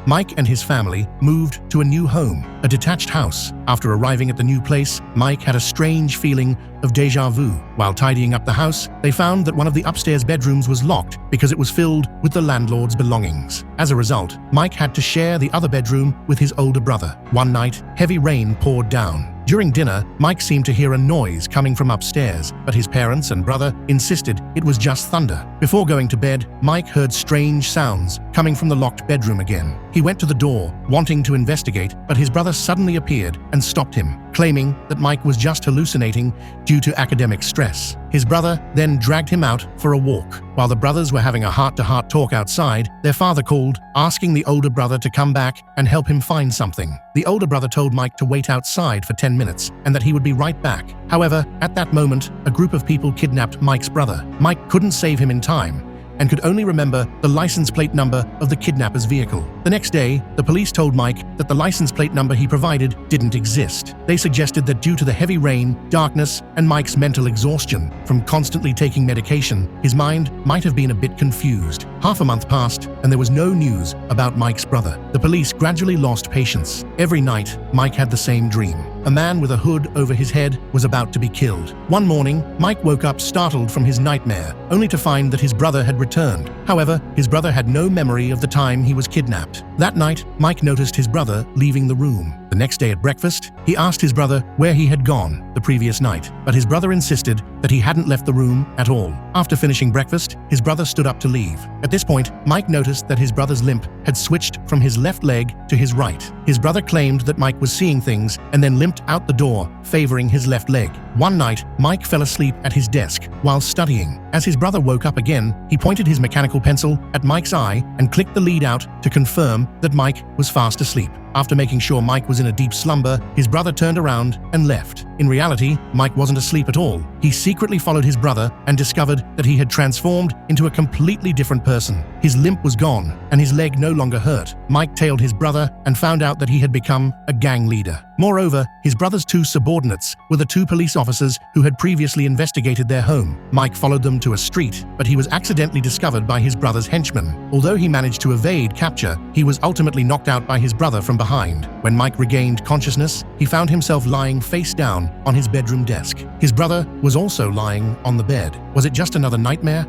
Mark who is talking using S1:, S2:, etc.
S1: Mike and his family moved to a new home, a detached house. After arriving at the new place, Mike had a strange feeling of déjà vu. While tidying up the house, they found that one of the upstairs bedrooms was locked because it was filled with the landlord's belongings. As a result, Mike had to share the other bedroom with his older brother. One night, heavy rain poured down. During dinner, Mike seemed to hear a noise coming from upstairs, but his parents and brother insisted it was just thunder. Before going to bed, Mike heard strange sounds coming from the locked bedroom again. He went to the door, wanting to investigate, but his brother suddenly appeared and stopped him, claiming that Mike was just hallucinating due to academic stress. His brother then dragged him out for a walk. While the brothers were having a heart-to-heart talk outside, their father called, asking the older brother to come back and help him find something. The older brother told Mike to wait outside for 10 minutes and that he would be right back. However, at that moment, a group of people kidnapped Mike's brother. Mike couldn't save him in time and could only remember the license plate number of the kidnapper's vehicle. The next day, the police told Mike that the license plate number he provided didn't exist. They suggested that due to the heavy rain, darkness, and Mike's mental exhaustion from constantly taking medication, his mind might have been a bit confused. Half a month passed, and there was no news about Mike's brother. The police gradually lost patience. Every night, Mike had the same dream. A man with a hood over his head was about to be killed. One morning, Mike woke up startled from his nightmare, only to find that his brother had returned. However, his brother had no memory of the time he was kidnapped. That night, Mike noticed his brother leaving the room. The next day at breakfast, he asked his brother where he had gone the previous night, but his brother insisted that he hadn't left the room at all. After finishing breakfast, his brother stood up to leave. At this point, Mike noticed that his brother's limp had switched from his left leg to his right. His brother claimed that Mike was seeing things and then limped out the door, favoring his left leg. One night, Mike fell asleep at his desk while studying. As his brother woke up again, he pointed his mechanical pencil at Mike's eye and clicked the lead out to confirm that Mike was fast asleep. After making sure Mike was in a deep slumber, his brother turned around and left. In reality, Mike wasn't asleep at all. He secretly followed his brother and discovered that he had transformed into a completely different person. His limp was gone, and his leg no longer hurt. Mike tailed his brother and found out that he had become a gang leader. Moreover, his brother's two subordinates were the two police officers who had previously investigated their home. Mike followed them to a street, but he was accidentally discovered by his brother's henchmen. Although he managed to evade capture, he was ultimately knocked out by his brother from behind. When Mike regained consciousness, he found himself lying face down on his bedroom desk. His brother was also lying on the bed. Was it just another nightmare?